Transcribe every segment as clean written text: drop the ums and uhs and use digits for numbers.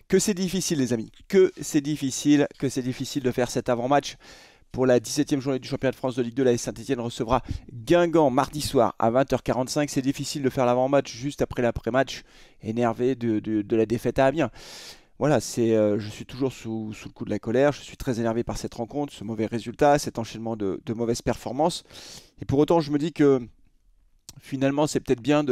Que c'est difficile les amis, que c'est difficile de faire cet avant-match. Pour la 17e journée du championnat de France de Ligue 2, la l'AS Saint-Etienne recevra Guingamp mardi soir à 20h45. C'est difficile de faire l'avant-match juste après l'après-match, énervé de la défaite à Amiens. Voilà, je suis toujours sous le coup de la colère, je suis très énervé par cette rencontre, ce mauvais résultat, cet enchaînement de mauvaises performances. Et pour autant, je me dis que finalement, c'est peut-être bien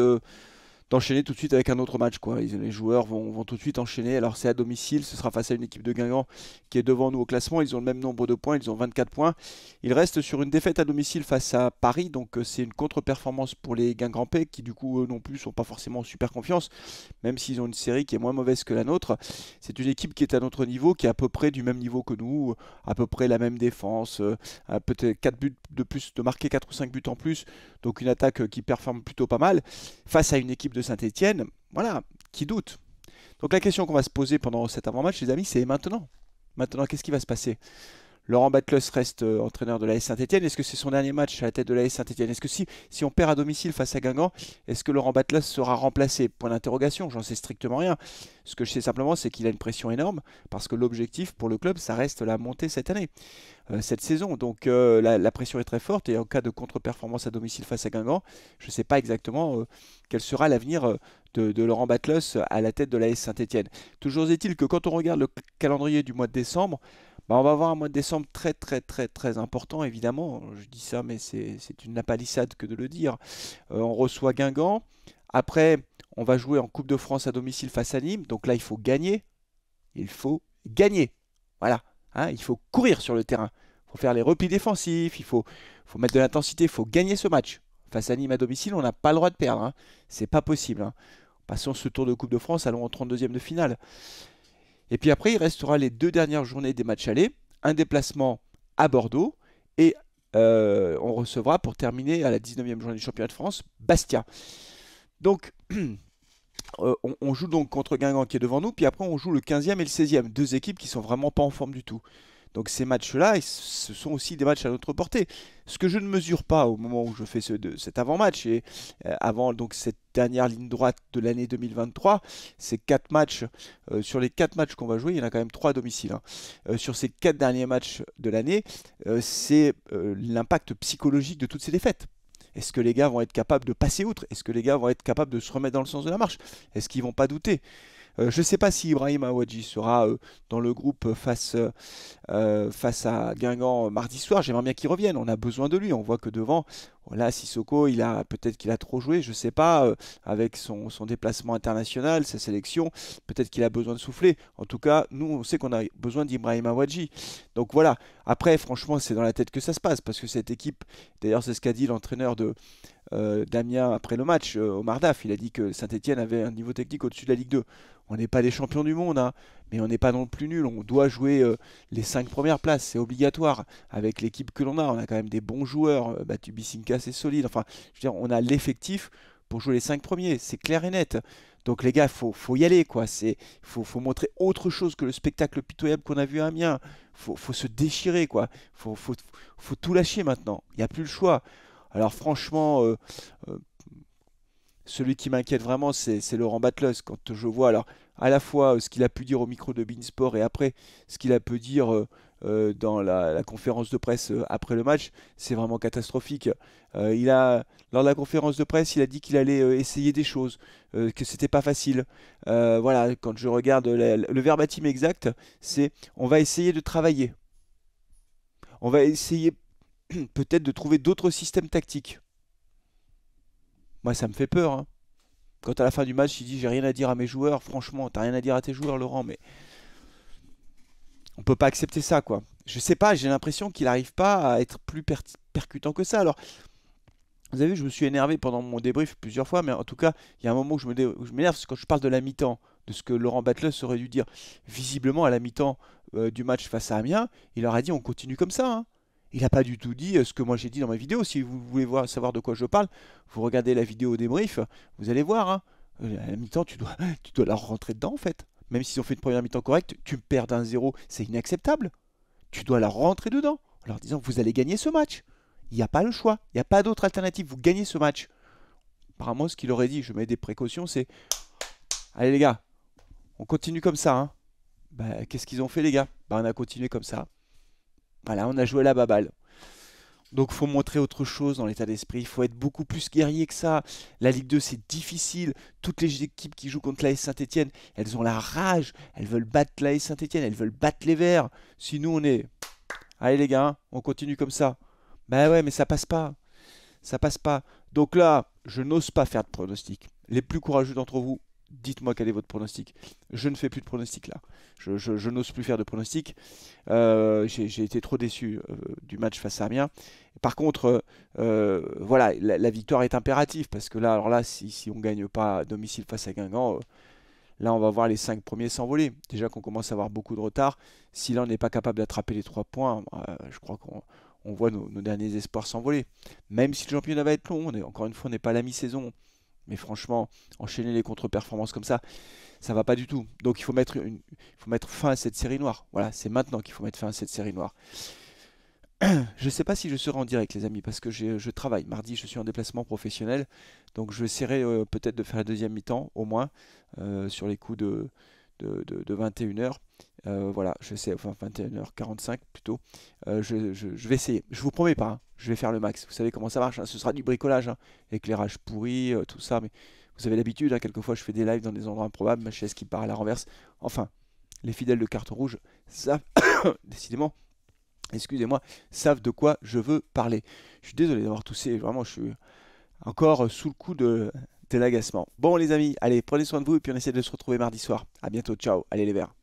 d'enchaîner tout de suite avec un autre match, quoi. Les joueurs vont tout de suite enchaîner. Alors c'est à domicile, ce sera face à une équipe de Guingamp qui est devant nous au classement. Ils ont le même nombre de points, ils ont 24 points. Ils restent sur une défaite à domicile face à Paris, donc c'est une contre-performance pour les Guingampais qui du coup eux non plus sont pas forcément en super confiance, même s'ils ont une série qui est moins mauvaise que la nôtre. C'est une équipe qui est à notre niveau, qui est à peu près du même niveau que nous, à peu près la même défense, peut-être 4 buts de plus, de marquer 4 ou 5 buts en plus, donc une attaque qui performe plutôt pas mal, face à une équipe de Saint-Etienne, voilà, qui doute. Donc la question qu'on va se poser pendant cet avant-match, les amis, c'est maintenant. Maintenant, qu'est-ce qui va se passer? Laurent Batlos reste entraîneur de l'AS Saint-Etienne. Est-ce que c'est son dernier match à la tête de l'AS Saint-Etienne? Est-ce que si on perd à domicile face à Guingamp, est-ce que Laurent Batlos sera remplacé? Point d'interrogation, j'en sais strictement rien. Ce que je sais simplement, c'est qu'il a une pression énorme, parce que l'objectif pour le club, ça reste la montée cette année, cette saison. Donc la pression est très forte, et en cas de contre-performance à domicile face à Guingamp, je ne sais pas exactement quel sera l'avenir de Laurent Batlos à la tête de l'AS Saint-Etienne. Toujours est-il que quand on regarde le calendrier du mois de décembre, bah, on va avoir un mois de décembre très important, évidemment. Je dis ça, mais c'est une lapalissade que de le dire. On reçoit Guingamp. Après, on va jouer en Coupe de France à domicile face à Nîmes. Donc là, il faut gagner. Il faut gagner. Voilà. Hein, il faut courir sur le terrain. Il faut faire les replis défensifs. Faut mettre de l'intensité. Il faut gagner ce match. Face à Nîmes à domicile, on n'a pas le droit de perdre. Hein. C'est pas possible. Hein. Passons ce tour de Coupe de France, allons en 32e de finale. Et puis après, il restera les 2 dernières journées des matchs allés, un déplacement à Bordeaux, et on recevra pour terminer à la 19e journée du championnat de France, Bastia. Donc, on joue donc contre Guingamp qui est devant nous, puis après on joue le 15e et le 16e, 2 équipes qui sont vraiment pas en forme du tout. Donc ces matchs-là, ce sont aussi des matchs à notre portée. Ce que je ne mesure pas au moment où je fais cet avant-match, et avant donc cette dernière ligne droite de l'année 2023, ces 4 matchs, sur les 4 matchs qu'on va jouer, il y en a quand même 3 à domicile. Hein. Sur ces 4 derniers matchs de l'année, c'est l'impact psychologique de toutes ces défaites. Est-ce que les gars vont être capables de passer outre? Est-ce que les gars vont être capables de se remettre dans le sens de la marche? Est-ce qu'ils vont pas douter? Je ne sais pas si Ibrahim Aouadji sera dans le groupe face à Guingamp mardi soir. J'aimerais bien qu'il revienne. On a besoin de lui. On voit que devant, voilà, Sissoko, peut-être qu'il a trop joué. Je ne sais pas, avec son déplacement international, sa sélection, peut-être qu'il a besoin de souffler. En tout cas, nous, on sait qu'on a besoin d'Ibrahim Aouadji. Donc voilà. Après, franchement, c'est dans la tête que ça se passe, parce que cette équipe, d'ailleurs, c'est ce qu'a dit l'entraîneur d'Amiens après le match, Omar Daf. Il a dit que Saint-Etienne avait un niveau technique au-dessus de la Ligue 2. On n'est pas des champions du monde, hein, mais on n'est pas non plus nul. On doit jouer les 5 premières places, c'est obligatoire. Avec l'équipe que l'on a, on a quand même des bons joueurs. Bisinka, c'est solide. Enfin, je veux dire, on a l'effectif pour jouer les 5 premiers, c'est clair et net. Donc les gars, faut y aller, quoi. Faut montrer autre chose que le spectacle pitoyable qu'on a vu à Amiens. Faut se déchirer, quoi. Faut tout lâcher maintenant. Il n'y a plus le choix. Alors franchement, euh, celui qui m'inquiète vraiment, c'est Laurent Batlos. Quand je vois alors à la fois ce qu'il a pu dire au micro de Beansport, et après ce qu'il a pu dire dans la conférence de presse après le match, c'est vraiment catastrophique. Lors de la conférence de presse, il a dit qu'il allait essayer des choses, que c'était pas facile. Voilà, quand je regarde le verbatim exact, c'est on va essayer de travailler. On va essayer peut-être de trouver d'autres systèmes tactiques. Moi, ça me fait peur. Hein. Quand à la fin du match, il dit j'ai rien à dire à mes joueurs, franchement, t'as rien à dire à tes joueurs, Laurent, mais on peut pas accepter ça, quoi. Je sais pas, j'ai l'impression qu'il n'arrive pas à être plus percutant que ça. Alors, vous avez vu, je me suis énervé pendant mon débrief plusieurs fois, mais en tout cas, il y a un moment où où je m'énerve, c'est quand je parle de la mi-temps, de ce que Laurent Batles aurait dû dire. Visiblement, à la mi-temps du match face à Amiens, il leur a dit on continue comme ça. Hein. Il n'a pas du tout dit ce que moi j'ai dit dans ma vidéo. Si vous voulez savoir de quoi je parle, vous regardez la vidéo débrief, vous allez voir. Hein. À la mi-temps, tu dois leur rentrer dedans en fait. Même s'ils ont fait une première mi-temps correcte, tu me perds d'un 0, c'est inacceptable. Tu dois leur rentrer dedans en leur disant vous allez gagner ce match. Il n'y a pas le choix, il n'y a pas d'autre alternative, vous gagnez ce match. Apparemment, ce qu'il aurait dit, je mets des précautions, c'est allez les gars, on continue comme ça. Hein. Bah, qu'est-ce qu'ils ont fait les gars? Bah, on a continué comme ça. Voilà, on a joué la baballe. Donc faut montrer autre chose dans l'état d'esprit, il faut être beaucoup plus guerrier que ça. La Ligue 2 c'est difficile, toutes les équipes qui jouent contre l'AS Saint-Etienne, elles ont la rage, elles veulent battre l'AS Saint-Etienne, elles veulent battre les Verts. Si nous on est... Allez les gars, hein, on continue comme ça. Bah ouais mais ça passe pas, ça passe pas. Donc là, je n'ose pas faire de pronostic. Les plus courageux d'entre vous, dites-moi quel est votre pronostic. Je ne fais plus de pronostic là. Je n'ose plus faire de pronostic. J'ai été trop déçu du match face à Amiens. Par contre, voilà, la victoire est impérative parce que là, alors là, si on ne gagne pas à domicile face à Guingamp, là, on va voir les 5 premiers s'envoler. Déjà qu'on commence à avoir beaucoup de retard. Si là, on n'est pas capable d'attraper les 3 points, je crois qu'on voit nos derniers espoirs s'envoler. Même si le championnat va être long, encore une fois, on n'est pas à la mi-saison. Mais franchement, enchaîner les contre-performances comme ça va pas du tout. Donc il faut mettre fin à cette série noire. Voilà, c'est maintenant qu'il faut mettre fin à cette série noire. Je sais pas si je serai en direct, les amis, parce que je travaille. Mardi, je suis en déplacement professionnel. Donc je essaierai peut-être de faire la deuxième mi-temps, au moins, sur les coups de 21h. Voilà, je sais, enfin 21h45 plutôt. Je vais essayer. Je vous promets pas, hein, je vais faire le max. Vous savez comment ça marche, hein, ce sera du bricolage, hein, éclairage pourri, tout ça. Mais vous avez l'habitude, hein, quelquefois je fais des lives dans des endroits improbables, ma chaise qui part à la renverse. Enfin, les fidèles de carte rouge savent, décidément, excusez-moi, savent de quoi je veux parler. Je suis désolé d'avoir toussé, vraiment, je suis encore sous le coup de l'agacement. Bon les amis, allez, prenez soin de vous et puis on essaie de se retrouver mardi soir. A bientôt, ciao, allez les verts.